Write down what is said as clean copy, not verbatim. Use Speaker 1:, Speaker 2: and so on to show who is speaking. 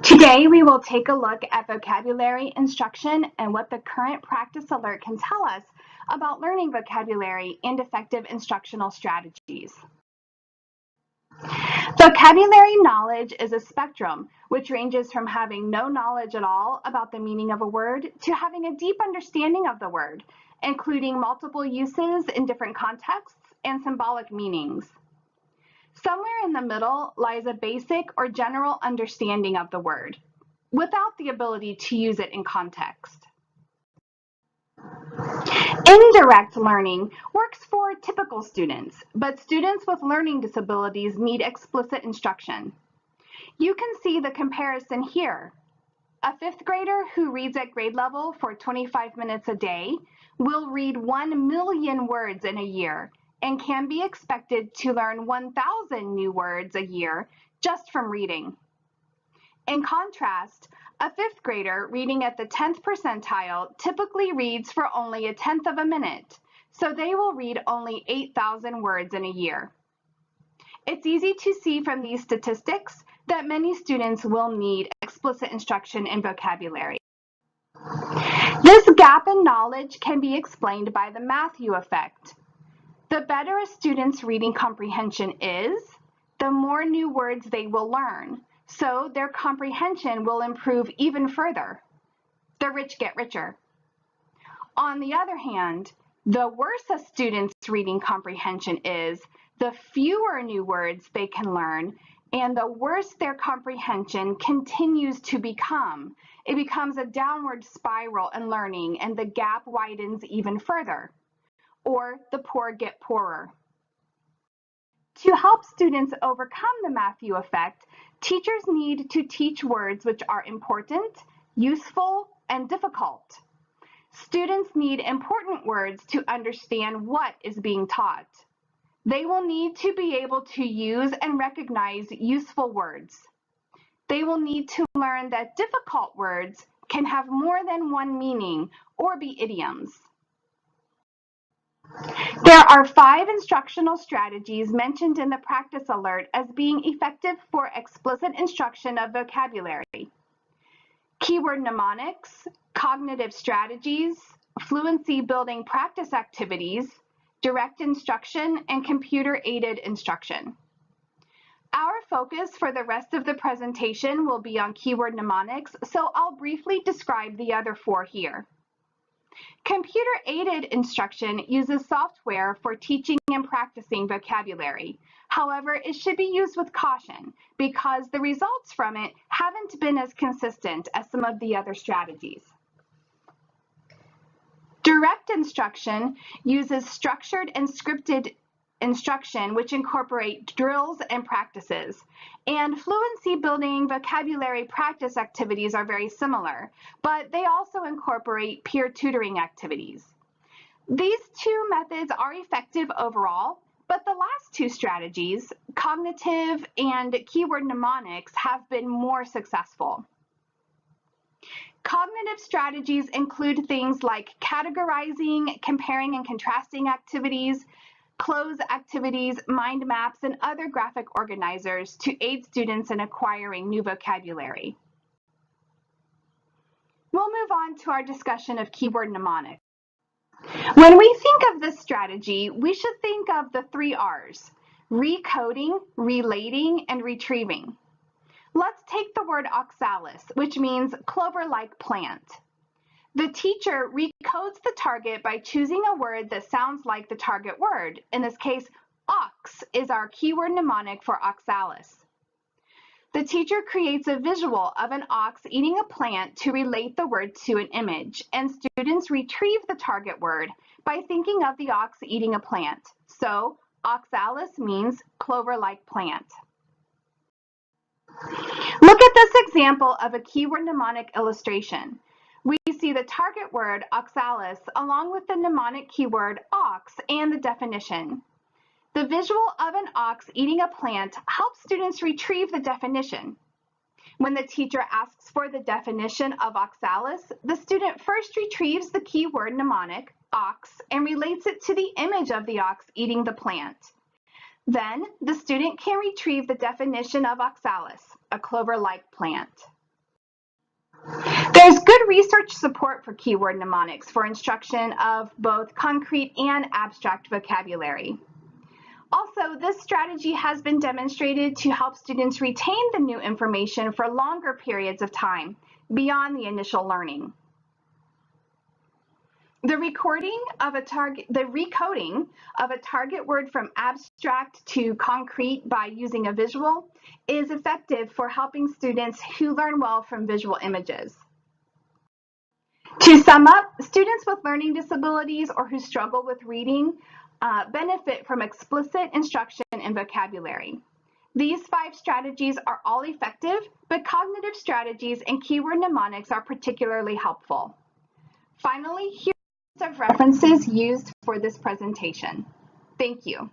Speaker 1: Today, we will take a look at vocabulary instruction and what the current practice alert can tell us about learning vocabulary and effective instructional strategies. Vocabulary knowledge is a spectrum which ranges from having no knowledge at all about the meaning of a word to having a deep understanding of the word, including multiple uses in different contexts and symbolic meanings. Somewhere in the middle lies a basic or general understanding of the word, without the ability to use it in context. Indirect learning works for typical students, but students with learning disabilities need explicit instruction. You can see the comparison here. A fifth grader who reads at grade level for 25 minutes a day will read 1 million words in a year and can be expected to learn 1,000 new words a year just from reading. In contrast, a fifth grader reading at the 10th percentile typically reads for only a tenth of a minute, so they will read only 8,000 words in a year. It's easy to see from these statistics that many students will need explicit instruction in vocabulary. This gap in knowledge can be explained by the Matthew effect. The better a student's reading comprehension is, the more new words they will learn, so their comprehension will improve even further. The rich get richer. On the other hand, the worse a student's reading comprehension is, the fewer new words they can learn, and the worse their comprehension continues to become. It becomes a downward spiral in learning, and the gap widens even further. Or the poor get poorer. To help students overcome the Matthew effect, teachers need to teach words which are important, useful, and difficult. Students need important words to understand what is being taught. They will need to be able to use and recognize useful words. They will need to learn that difficult words can have more than one meaning or be idioms. There are 5 instructional strategies mentioned in the practice alert as being effective for explicit instruction of vocabulary. Keyword mnemonics, cognitive strategies, fluency building practice activities, direct instruction, and computer-aided instruction. Our focus for the rest of the presentation will be on keyword mnemonics, so I'll briefly describe the other 4 here. Computer-aided instruction uses software for teaching and practicing vocabulary. However, it should be used with caution because the results from it haven't been as consistent as some of the other strategies. Direct instruction uses structured and scripted instruction which incorporate drills and practices. And fluency building vocabulary practice activities are very similar, but they also incorporate peer tutoring activities. These 2 methods are effective overall, but the last 2 strategies, cognitive and keyword mnemonics, have been more successful. Cognitive strategies include things like categorizing, comparing and contrasting activities, cloze activities, mind maps, and other graphic organizers to aid students in acquiring new vocabulary. We'll move on to our discussion of keyword mnemonics. When we think of this strategy, we should think of the 3 R's: recoding, relating, and retrieving. Let's take the word oxalis, which means clover-like plant. The teacher recodes the target by choosing a word that sounds like the target word. In this case, ox is our keyword mnemonic for oxalis. The teacher creates a visual of an ox eating a plant to relate the word to an image, and students retrieve the target word by thinking of the ox eating a plant. So, oxalis means clover-like plant. Look at this example of a keyword mnemonic illustration. We see the target word oxalis along with the mnemonic keyword ox and the definition. The visual of an ox eating a plant helps students retrieve the definition. When the teacher asks for the definition of oxalis, the student first retrieves the keyword mnemonic ox and relates it to the image of the ox eating the plant. Then the student can retrieve the definition of oxalis, a clover-like plant. There's good research support for keyword mnemonics for instruction of both concrete and abstract vocabulary. Also, this strategy has been demonstrated to help students retain the new information for longer periods of time beyond the initial learning. The recoding of a target word from abstract to concrete by using a visual is effective for helping students who learn well from visual images. To sum up, students with learning disabilities or who struggle with reading benefit from explicit instruction in vocabulary. These 5 strategies are all effective, but cognitive strategies and keyword mnemonics are particularly helpful. Finally, here are a list of references used for this presentation. Thank you.